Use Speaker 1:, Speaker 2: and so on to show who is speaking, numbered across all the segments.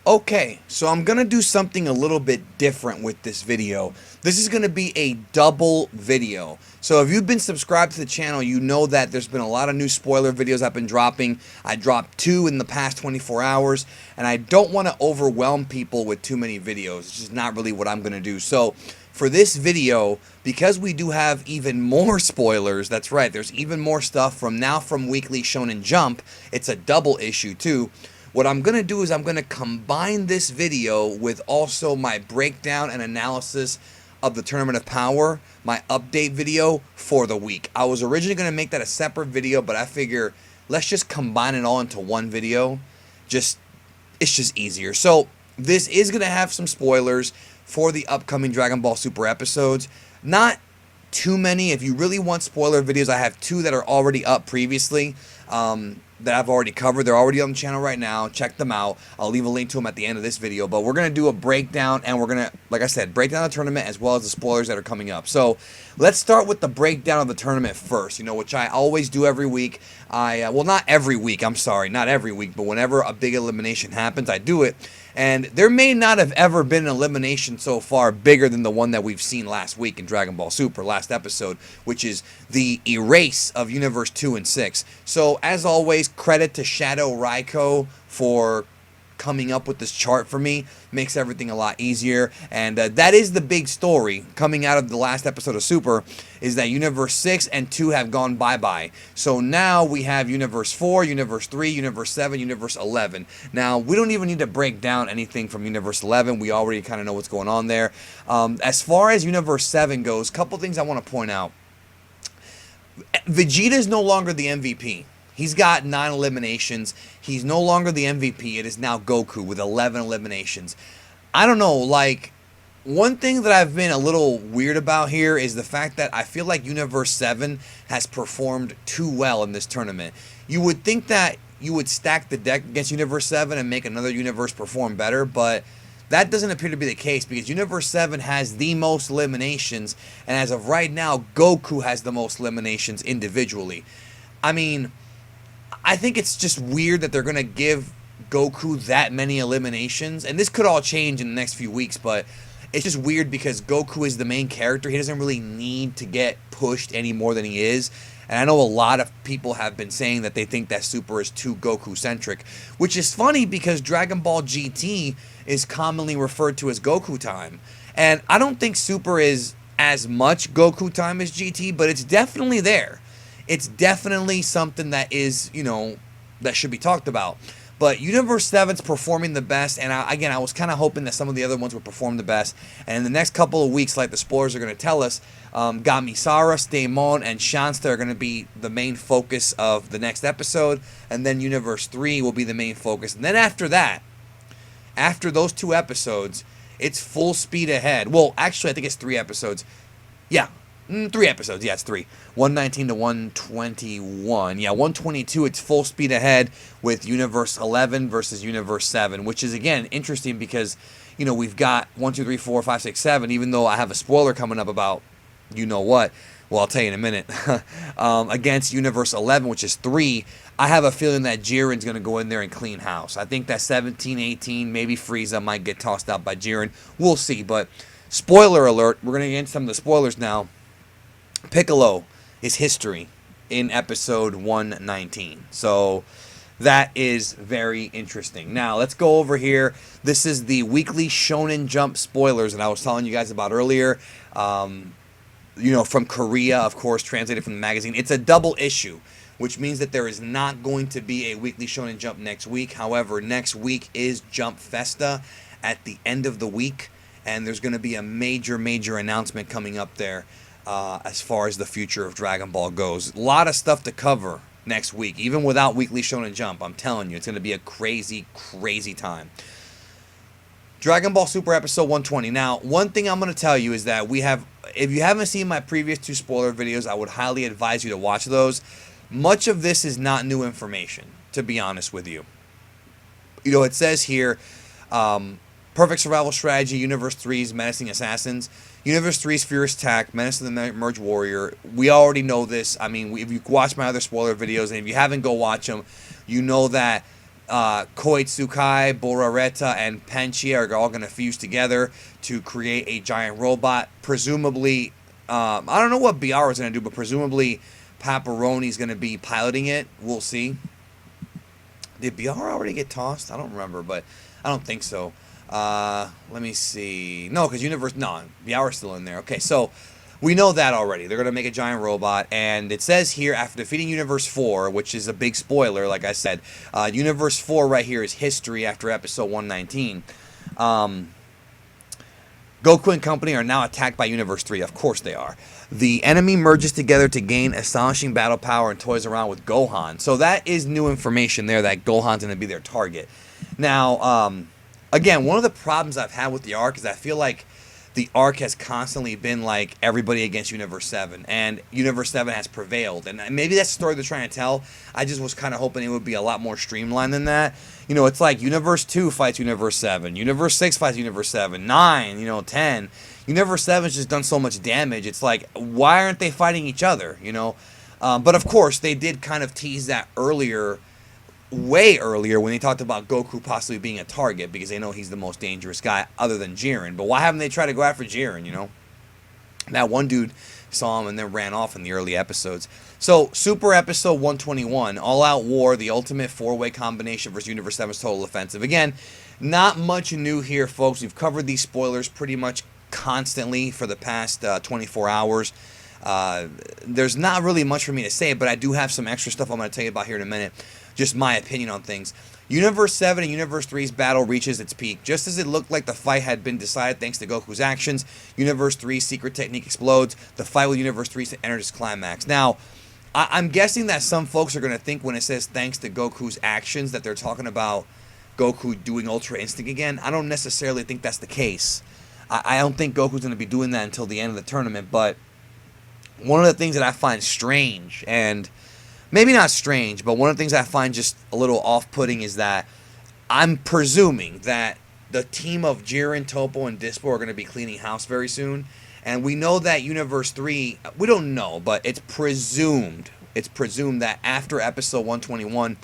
Speaker 1: Okay, so I'm gonna do something a little bit different with this video. This is gonna be a double video. So if you've been subscribed to the channel, you know that there's been a lot of new spoiler videos I've been dropping. I dropped 2 in the past 24 hours, and I don't want to overwhelm people with too many videos. It's just not really what I'm gonna do. So for this video, because we do have even more spoilers, that's right, there's even more stuff from Weekly Shonen Jump. It's a double issue too. What I'm going to do is I'm going to combine this video with also my breakdown and analysis of the Tournament of Power, my update video for the week. I was originally going to make that a separate video, but I figure let's just combine it all into one video. It's just easier. So this is going to have some spoilers for the upcoming Dragon Ball Super episodes. Not too many. If you really want spoiler videos, I have 2 that are already up previously. That I've already covered. They're already on the channel right now. Check them out. I'll leave a link to them at the end of this video. But we're going to do a breakdown, and we're going to, like I said, break down the tournament as well as the spoilers that are coming up. So let's start with the breakdown of the tournament first, which I always do every week. Well, not every week. I'm sorry. Not every week. But whenever a big elimination happens, I do it. And there may not have ever been an elimination so far bigger than the one that we've seen last week in Dragon Ball Super, last episode, which is the erase of Universe 2 and 6. So, as always, credit to Shadow Raiko for coming up with this chart for me. Makes everything a lot easier. And that is the big story coming out of the last episode of Super, is that Universe 6 and 2 have gone bye-bye. So now we have Universe 4, Universe 3, Universe 7, Universe 11. Now, we don't even need to break down anything from Universe 11. We already kind of know what's going on there. As far as Universe 7 goes, a couple things I want to point out. Vegeta is no longer the MVP. He's got 9 eliminations. He's no longer the MVP. It is now Goku with 11 eliminations. I don't know, one thing that I've been a little weird about here is the fact that I feel like Universe 7 has performed too well in this tournament. You would think that you would stack the deck against Universe 7 and make another universe perform better, but that doesn't appear to be the case because Universe 7 has the most eliminations, and as of right now, Goku has the most eliminations individually. I mean, I think it's just weird that they're going to give Goku that many eliminations. And this could all change in the next few weeks, but it's just weird because Goku is the main character. He doesn't really need to get pushed any more than he is. And I know a lot of people have been saying that they think that Super is too Goku-centric, which is funny because Dragon Ball GT is commonly referred to as Goku time. And I don't think Super is as much Goku time as GT, but it's definitely there. It's definitely something that is, that should be talked about. But Universe 7's performing the best, and I was kind of hoping that some of the other ones would perform the best. And in the next couple of weeks, like the spoilers are going to tell us, Gamisara, Staemon, and Shansta are going to be the main focus of the next episode. And then Universe 3 will be the main focus. And then after that, after those 2 episodes, it's full speed ahead. Well, actually, I think it's 3 episodes. Yeah. 3 episodes. Yeah, it's 3. 119 to 121. Yeah, 122, it's full speed ahead with Universe 11 versus Universe 7, which is, again, interesting because, we've got 1, 2, 3, 4, 5, 6, 7, even though I have a spoiler coming up about you-know-what. Well, I'll tell you in a minute. Against Universe 11, which is 3, I have a feeling that Jiren's going to go in there and clean house. I think that 17, 18, maybe Frieza might get tossed out by Jiren. We'll see, but spoiler alert. We're going to get into some of the spoilers now. Piccolo is history in episode 119. So that is very interesting. Now, let's go over here. This is the weekly Shonen Jump spoilers that I was telling you guys about earlier. From Korea, of course, translated from the magazine. It's a double issue, which means that there is not going to be a weekly Shonen Jump next week. However, next week is Jump Festa at the end of the week, and there's going to be a major, major announcement coming up there. As far as the future of Dragon Ball goes. A lot of stuff to cover next week, even without Weekly Shonen Jump. I'm telling you, it's going to be a crazy, crazy time. Dragon Ball Super Episode 120. Now, one thing I'm going to tell you is that if you haven't seen my previous 2 spoiler videos, I would highly advise you to watch those. Much of this is not new information, to be honest with you. It says here, Perfect Survival Strategy, Universe 3's Menacing Assassins, Universe 3's Fierce Attack, Menace of the Merge Warrior. We already know this. I mean, if you watch my other spoiler videos, and if you haven't, go watch them, you know that Koitsukai, Borareta, and Penchia are all going to fuse together to create a giant robot. Presumably, I don't know what BR is going to do, but presumably Paparoni is going to be piloting it. We'll see. Did BR already get tossed? I don't remember, but I don't think so. Let me see. No, because BR is still in there. Okay, so we know that already. They're going to make a giant robot, and it says here, after defeating Universe 4, which is a big spoiler, like I said, Universe 4 right here is history after episode 119. Goku and company are now attacked by Universe 3. Of course they are. The enemy merges together to gain astonishing battle power and toys around with Gohan. So that is new information there, that Gohan's going to be their target. Now, again, one of the problems I've had with the arc is I feel like the arc has constantly been like everybody against Universe 7, and Universe 7 has prevailed. And maybe that's the story they're trying to tell. I just was kind of hoping it would be a lot more streamlined than that. You know, it's like Universe 2 fights Universe 7, Universe 6 fights Universe 7, 9, 10. Universe 7's just done so much damage. It's like, why aren't they fighting each other, But of course, they did kind of tease that earlier, way earlier, when they talked about Goku possibly being a target, because they know he's the most dangerous guy other than Jiren. But why haven't they tried to go after Jiren, That one dude saw him and then ran off in the early episodes. So, Super Episode 121, All Out War, the ultimate four-way combination versus Universe 7's Total Offensive. Again, not much new here, folks. We've covered these spoilers pretty much constantly for the past 24 hours. There's not really much for me to say, but I do have some extra stuff I'm going to tell you about here in a minute. Just my opinion on things. Universe 7 and Universe 3's battle reaches its peak. Just as it looked like the fight had been decided thanks to Goku's actions, Universe 3's secret technique explodes. The fight with Universe 3 enters its climax. Now, I'm guessing that some folks are going to think when it says thanks to Goku's actions that they're talking about Goku doing Ultra Instinct again. I don't necessarily think that's the case. I don't think Goku's going to be doing that until the end of the tournament, but one of the things that I find strange, and maybe not strange, but one of the things I find just a little off-putting is that I'm presuming that the team of Jiren, Topo, and Dispo are going to be cleaning house very soon. And we know that Universe 3, we don't know, but it's presumed that after episode 121,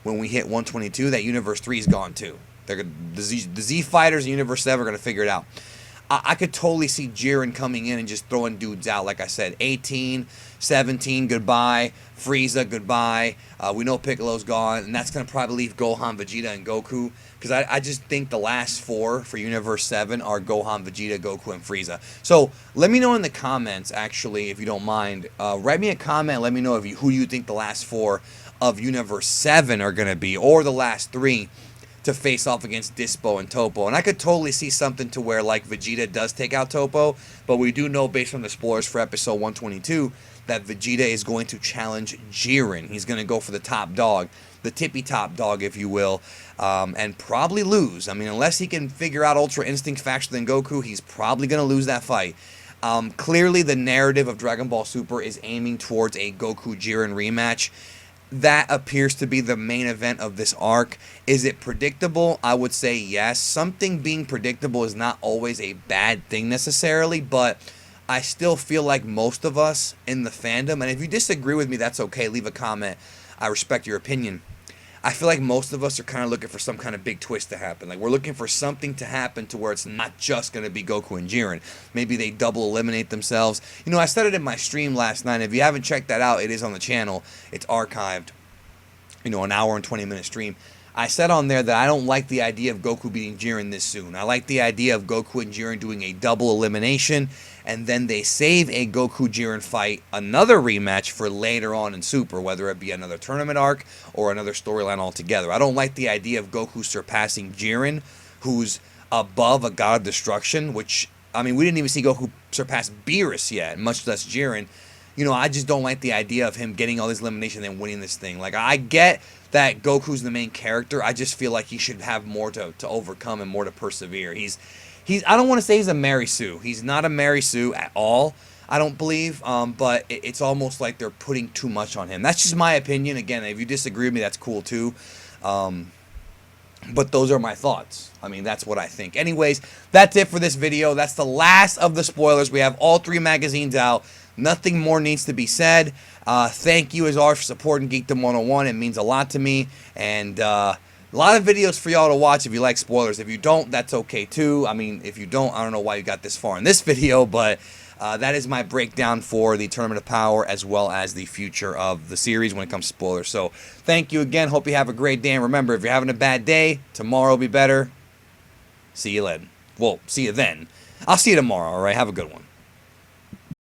Speaker 1: when we hit 122, that Universe 3 is gone too. The Z Fighters and Universe 7 are going to figure it out. I could totally see Jiren coming in and just throwing dudes out. Like I said, 18, 17, goodbye. Frieza, goodbye. We know Piccolo's gone, and that's going to probably leave Gohan, Vegeta, and Goku. Because I just think the last four for Universe 7 are Gohan, Vegeta, Goku, and Frieza. So let me know in the comments, actually, if you don't mind. Write me a comment. Let me know who you think the last four of Universe 7 are going to be, or the last three to face off against Dispo and Topo. And I could totally see something to where, like, Vegeta does take out Topo, but we do know, based on the spoilers for episode 122, that Vegeta is going to challenge Jiren. He's going to go for the top dog, the tippy top dog, if you will, and probably lose. I mean, unless he can figure out Ultra Instinct faster than Goku, he's probably going to lose that fight. Clearly, the narrative of Dragon Ball Super is aiming towards a Goku-Jiren rematch. That appears to be the main event of this arc. Is it predictable? I would say yes. Something being predictable is not always a bad thing necessarily, but I still feel like most of us in the fandom, and if you disagree with me, that's okay. Leave a comment. I respect your opinion. I feel like most of us are kind of looking for some kind of big twist to happen. Like, we're looking for something to happen to where it's not just going to be Goku and Jiren. Maybe they double eliminate themselves. You know, I said it in my stream last night. If you haven't checked that out, it is on the channel. It's archived. You know, an hour and 20-minute stream. I said on there that I don't like the idea of Goku beating Jiren this soon. I like the idea of Goku and Jiren doing a double elimination, and then they save a Goku-Jiren fight, another rematch for later on in Super, whether it be another tournament arc or another storyline altogether. I don't like the idea of Goku surpassing Jiren, who's above a god of destruction, which, I mean, we didn't even see Goku surpass Beerus yet, much less Jiren. You know, I just don't like the idea of him getting all this elimination and then winning this thing. Like, I get that Goku's the main character. I just feel like he should have more to overcome and more to persevere. He's I don't want to say he's a Mary Sue. He's not a Mary Sue at all, I don't believe. But it's almost like they're putting too much on him. That's just my opinion. Again, if you disagree with me, that's cool too. But those are my thoughts. I mean, that's what I think. Anyways, that's it for this video. That's the last of the spoilers. We have all three magazines out. Nothing more needs to be said. Thank you, as always, for supporting Geekdom 101. It means a lot to me. And A lot of videos for y'all to watch if you like spoilers. If you don't, that's okay too. I mean, if you don't, I don't know why you got this far in this video, but that is my breakdown for the Tournament of Power as well as the future of the series when it comes to spoilers. So thank you again. Hope you have a great day. And remember, if you're having a bad day, tomorrow will be better. See you then. Well, see you then. I'll see you tomorrow, all right? Have a good one.